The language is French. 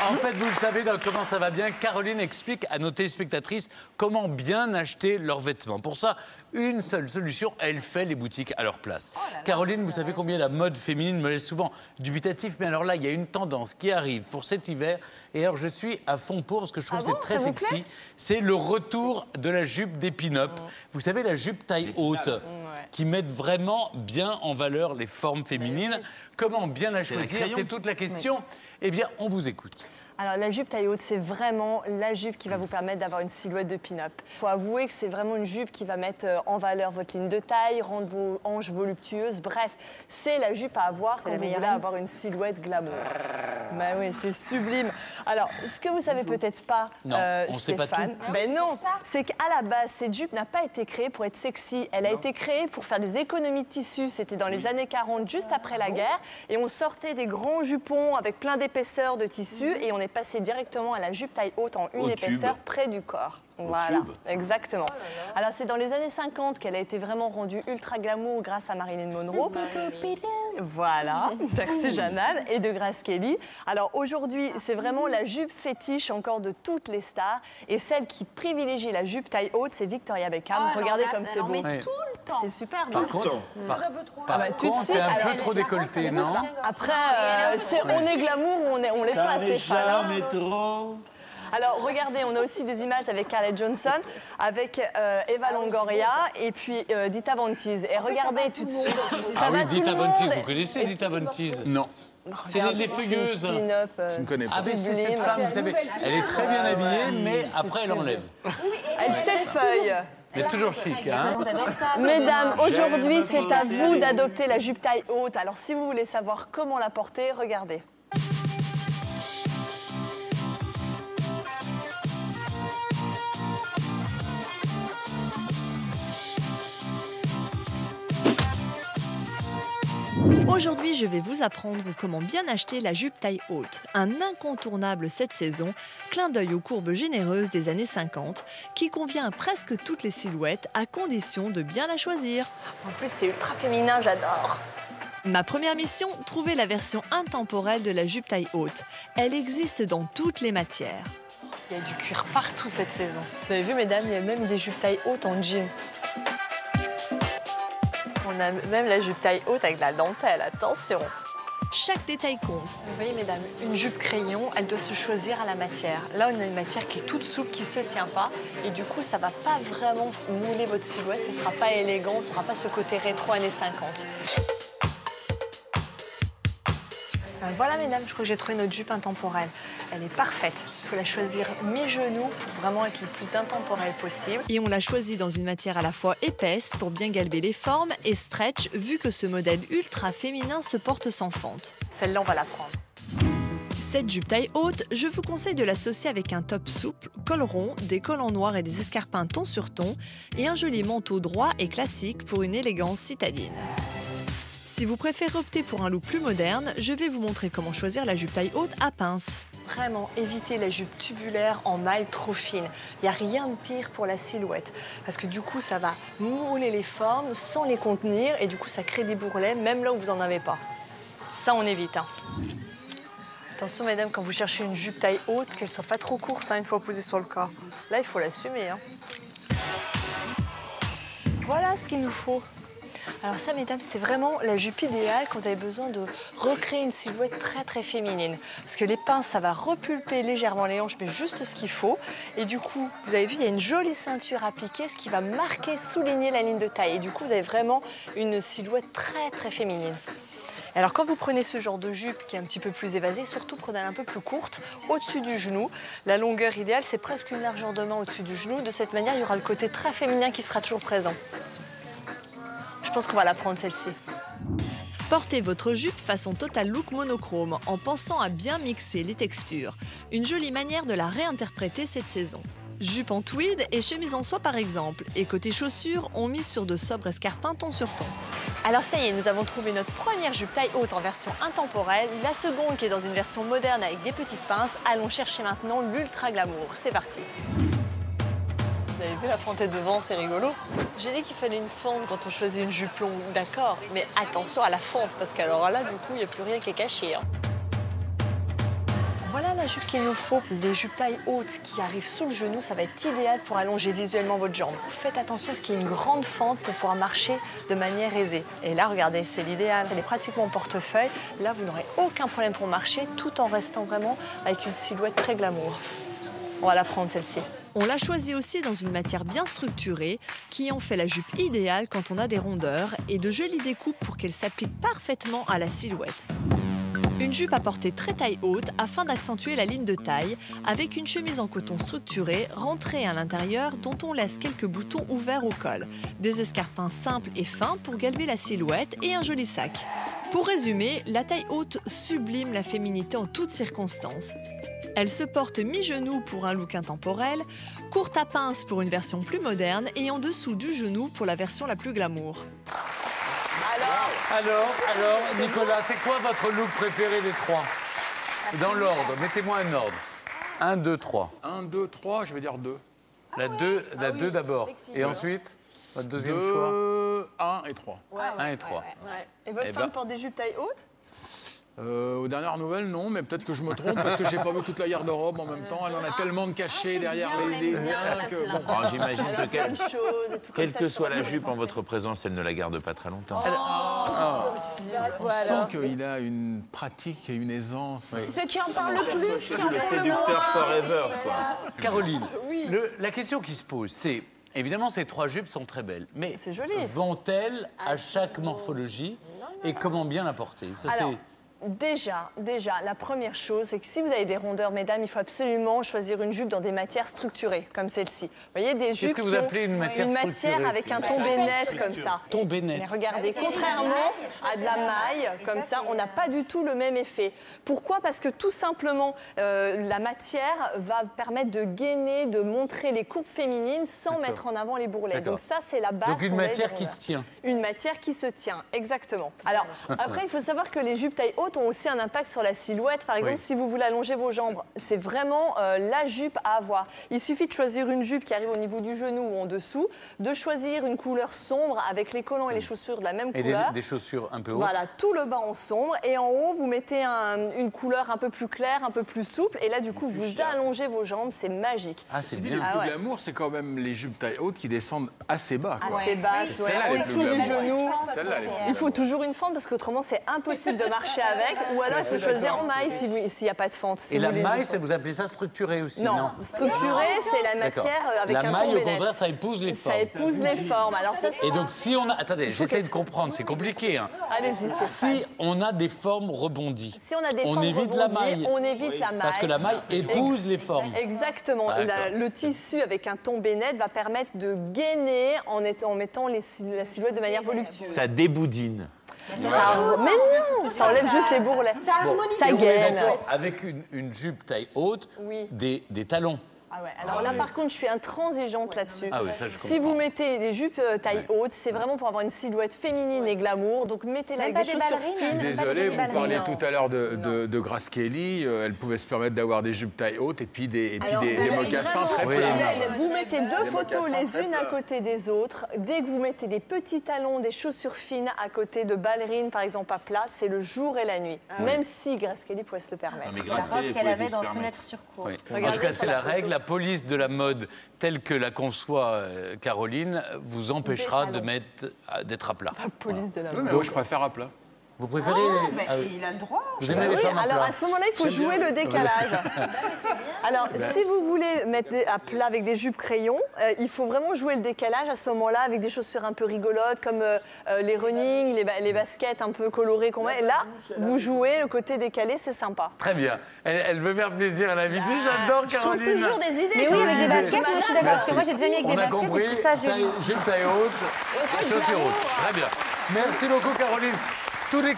En fait, vous le savez, dans Comment ça va bien, Caroline explique à nos téléspectatrices comment bien acheter leurs vêtements. Pour ça, une seule solution, elle fait les boutiques à leur place. Caroline, vous savez combien la mode féminine me laisse souvent dubitatif, mais alors là, il y a une tendance qui arrive pour cet hiver. Et alors, je suis à fond pour, parce que je trouve que c'est très sexy. C'est le retour de la jupe des pin-up. Vous savez, la jupe taille haute, qui met vraiment bien en valeur les formes féminines. Comment bien la choisir? C'est toute la question. Eh bien, on vous écoute. Alors la jupe taille haute, c'est vraiment la jupe qui va vous permettre d'avoir une silhouette de pin-up. Il faut avouer que c'est vraiment une jupe qui va mettre en valeur votre ligne de taille, rendre vos hanches voluptueuses. Bref, c'est la jupe à avoir quand vous voulez avoir une silhouette glamour. Ben oui, c'est sublime. Alors, ce que vous savez peut-être pas, on sait pas tout. Ben non, c'est qu'à la base, cette jupe n'a pas été créée pour être sexy. Elle a été créée pour faire des économies de tissu. C'était dans les années 40, juste après la guerre. Et on sortait des grands jupons avec plein d'épaisseur de tissu et on est passé directement à la jupe taille haute en une épaisseur près du corps. Voilà, exactement. Alors c'est dans les années 50 qu'elle a été vraiment rendue ultra glamour grâce à Marilyn Monroe. Voilà, merci Jeannane, et de Grace Kelly. Alors aujourd'hui, c'est vraiment la jupe fétiche encore de toutes les stars. Et celle qui privilégie la jupe taille haute, c'est Victoria Beckham. Regardez comme c'est beau. C'est super. Par contre, c'est un peu trop décolleté, non? Après, on est glamour ou on l'est pas, Stéphane. Alors, regardez, on a aussi des images avec Scarlett Johansson, avec Eva Longoria et puis Dita Von Teese. Et regardez tout de suite. Ah oui, Dita Von Teese, vous connaissez Dita Von Teese? Non. C'est les feuilleuses. Je ne connais pas. Ah, mais c'est cette femme, vous savez, elle est très bien habillée, mais après, elle enlève. Elle s'effeuille. Elle est toujours chic, hein? Mesdames, aujourd'hui, c'est à vous d'adopter la jupe taille haute. Alors, si vous voulez savoir comment la porter, regardez. Aujourd'hui, je vais vous apprendre comment bien acheter la jupe taille haute, un incontournable cette saison, clin d'œil aux courbes généreuses des années 50, qui convient à presque toutes les silhouettes à condition de bien la choisir. En plus, c'est ultra féminin, j'adore. Ma première mission, trouver la version intemporelle de la jupe taille haute. Elle existe dans toutes les matières. Il y a du cuir partout cette saison. Vous avez vu, mesdames, il y a même des jupes taille haute en jean. On a même la jupe taille haute avec de la dentelle, attention. Chaque détail compte. Vous voyez, mesdames, une jupe crayon, elle doit se choisir à la matière. Là, on a une matière qui est toute souple, qui ne se tient pas. Et du coup, ça ne va pas vraiment mouler votre silhouette. Ce ne sera pas élégant, ce n'aura pas ce côté rétro années 50. Voilà, mesdames, je crois que j'ai trouvé notre jupe intemporelle. Elle est parfaite. Il faut la choisir mi-genou pour vraiment être le plus intemporelle possible. Et on l'a choisie dans une matière à la fois épaisse pour bien galber les formes et stretch, vu que ce modèle ultra féminin se porte sans fente. Celle-là, on va la prendre. Cette jupe taille haute, je vous conseille de l'associer avec un top souple, col rond, des collants noirs et des escarpins ton sur ton, et un joli manteau droit et classique pour une élégance citadine. Si vous préférez opter pour un look plus moderne, je vais vous montrer comment choisir la jupe taille haute à pince. Vraiment, évitez la jupe tubulaire en maille trop fine. Il n'y a rien de pire pour la silhouette. Parce que du coup, ça va mouler les formes sans les contenir. Et du coup, ça crée des bourrelets, même là où vous n'en avez pas. Ça, on évite. Hein. Attention, mesdames, quand vous cherchez une jupe taille haute, qu'elle ne soit pas trop courte, une fois posée sur le corps. Là, il faut l'assumer. Hein. Voilà ce qu'il nous faut. Alors ça, mesdames, c'est vraiment la jupe idéale quand vous avez besoin de recréer une silhouette très très féminine. Parce que les pinces, ça va repulper légèrement les hanches, mais juste ce qu'il faut. Et du coup, vous avez vu, il y a une jolie ceinture appliquée, ce qui va marquer, souligner la ligne de taille. Et du coup, vous avez vraiment une silhouette très très féminine. Alors quand vous prenez ce genre de jupe qui est un petit peu plus évasée, surtout prenez-la un peu plus courte, au-dessus du genou. La longueur idéale, c'est presque une largeur de main au-dessus du genou. De cette manière, il y aura le côté très féminin qui sera toujours présent. Je pense qu'on va la prendre, celle-ci. Portez votre jupe façon total look monochrome en pensant à bien mixer les textures. Une jolie manière de la réinterpréter cette saison. Jupe en tweed et chemise en soie par exemple. Et côté chaussures, on mise sur de sobres escarpins ton sur ton. Alors ça y est, nous avons trouvé notre première jupe taille haute en version intemporelle. La seconde qui est dans une version moderne avec des petites pinces. Allons chercher maintenant l'ultra glamour. C'est parti. Vous avez vu la fente est devant, c'est rigolo. J'ai dit qu'il fallait une fente quand on choisit une jupe longue, d'accord. Mais attention à la fente, parce qu'alors là, du coup, il n'y a plus rien qui est caché. Hein. Voilà la jupe qu'il nous faut. Les jupes taille haute qui arrivent sous le genou, ça va être idéal pour allonger visuellement votre jambe. Faites attention à ce qu'il y ait une grande fente pour pouvoir marcher de manière aisée. Et là, regardez, c'est l'idéal. Elle est pratiquement en portefeuille. Là, vous n'aurez aucun problème pour marcher tout en restant vraiment avec une silhouette très glamour. On va la prendre celle-ci. On l'a choisie aussi dans une matière bien structurée qui en fait la jupe idéale quand on a des rondeurs et de jolies découpes pour qu'elle s'applique parfaitement à la silhouette. Une jupe à portée très taille haute afin d'accentuer la ligne de taille avec une chemise en coton structurée rentrée à l'intérieur dont on laisse quelques boutons ouverts au col, des escarpins simples et fins pour galber la silhouette et un joli sac. Pour résumer, la taille haute sublime la féminité en toutes circonstances. Elle se porte mi-genou pour un look intemporel, courte à pince pour une version plus moderne et en dessous du genou pour la version la plus glamour. Alors, Nicolas, c'est quoi votre look préféré des trois? Dans l'ordre, mettez-moi un ordre. 1, 2, 3. 1, 2, 3, je vais dire 2. La 2 d'abord. Et ensuite, votre deuxième choix? 1 et 3. 1 et 3. Et votre femme porte des jupes taille haute? Aux dernières nouvelles, non, mais peut-être que je me trompe parce que j'ai pas vu toute la garde-robe en même temps. Elle en a tellement de cachés derrière les verres que... Bon. Alors, j'imagine que quelle que soit la jupe en votre présence, elle ne la garde pas très longtemps. On sent qu'il a une pratique et une aisance. Ceux qui en parlent le plus, qui en Le font le moins. séducteur forever, quoi. Caroline, la question qui se pose, c'est... Évidemment, ces trois jupes sont très belles, mais C'est joli. vont-elles à chaque morphologie et comment bien la porter? Ça, Alors, déjà, la première chose, c'est que si vous avez des rondeurs, mesdames, il faut absolument choisir une jupe dans des matières structurées, comme celle-ci. Vous voyez, des jupes Qu'est-ce que vous appelez une matière structurée? avec un tombé net, comme ça. Tombé net. Mais regardez, contrairement à de la maille, comme ça, on n'a pas du tout le même effet. Pourquoi? Parce que tout simplement, la matière va permettre de gainer, de montrer les coupes féminines sans mettre en avant les bourrelets. D'accord. Donc ça, c'est la base. Donc une qu'on a matière des qui rondeurs. se tient. Une matière qui se tient, exactement. Alors, après, il faut savoir que les jupes taille haute ont aussi un impact sur la silhouette. Par exemple, si vous voulez allonger vos jambes, c'est vraiment la jupe à avoir. Il suffit de choisir une jupe qui arrive au niveau du genou ou en dessous, de choisir une couleur sombre avec les collants et les chaussures de la même couleur. Et des chaussures un peu hautes. Voilà, tout le bas en sombre. Et en haut, vous mettez une couleur un peu plus claire, un peu plus souple. Et là, du coup, vous allongez vos jambes. C'est magique. Ah, c'est Le bien. plus glamour, c'est quand même les jupes taille haute qui descendent assez bas. Quoi. Assez basse, C'est celle-là, en les dessous plus du glamour. genou. Celle-là, les plus Il faut glamour. toujours une fente parce qu'autrement, c'est impossible de marcher avec. Ou alors, il faut choisir en maille s'il n'y a pas de fente. Si Et vous la voulez maille, une vous appelez ça structuré aussi? Non, structuré, c'est la D'accord. matière avec La un maille, tombé au net. contraire, ça épouse les formes. Ça épouse les formes. Alors ça, Et donc, si on a... Attendez, j'essaie de comprendre, c'est compliqué. Hein. allez-y. Si on a des formes rebondies, Si on a des on formes évite la rebondies, maille. on évite la maille. Parce que la maille épouse les formes. Exactement. D'accord. Le tissu avec un tombé net va permettre de gainer en mettant la silhouette de manière voluptueuse. Ça déboudine. Mais non, ça enlève juste les bourrelets. Ça Donc, on est gaine. d'accord, avec une jupe taille haute, Oui. des talons. Ah ouais, alors là, par contre, je suis intransigeante là-dessus. Ah oui, ça, je Si comprends. vous mettez des jupes taille haute, c'est vraiment pour avoir une silhouette féminine et glamour. Donc, mettez-la avec Même des pas des chaussures ballerines, Je suis fines. désolé, vous parliez Non. tout à l'heure de Grace Kelly. Elle pouvait se permettre d'avoir des jupes taille haute et puis des mocassins très Oui. plats. Vous mettez deux photos les unes à côté des autres. Dès que vous mettez des petits talons, des chaussures fines à côté de ballerines, par exemple, à plat, c'est le jour et la nuit. Même si Grace Kelly pouvait se le permettre. La robe qu'elle avait dans Fenêtre sur cour. Oui. En Regardez tout cas, sur c'est la la photo. règle. La police de la mode, telle que la conçoit Caroline, vous empêchera talons. d'être à plat. Police de la Oui, mode. mais moi, je préfère à plat. Vous préférez... Ah oui. Il a le droit. Vous aimez les Oui, femmes à alors plat? à ce moment-là, il faut jouer le décalage. Alors, si vous voulez mettre à plat avec des jupes crayons, il faut vraiment jouer le décalage à ce moment-là avec des chaussures un peu rigolotes comme les running, les baskets un peu colorées qu'on met. Là, vous jouez le côté décalé, c'est sympa. Très bien. Elle veut faire plaisir à l'invité. J'adore Je trouve Caroline. toujours des idées. Mais oui, avec des baskets, moi je suis d'accord. Parce que moi j'ai déjà mis avec On des a baskets et compris, je trouve ça joli. jupe taille haute, chaussures hautes. Très bien. Merci beaucoup Caroline. Tous les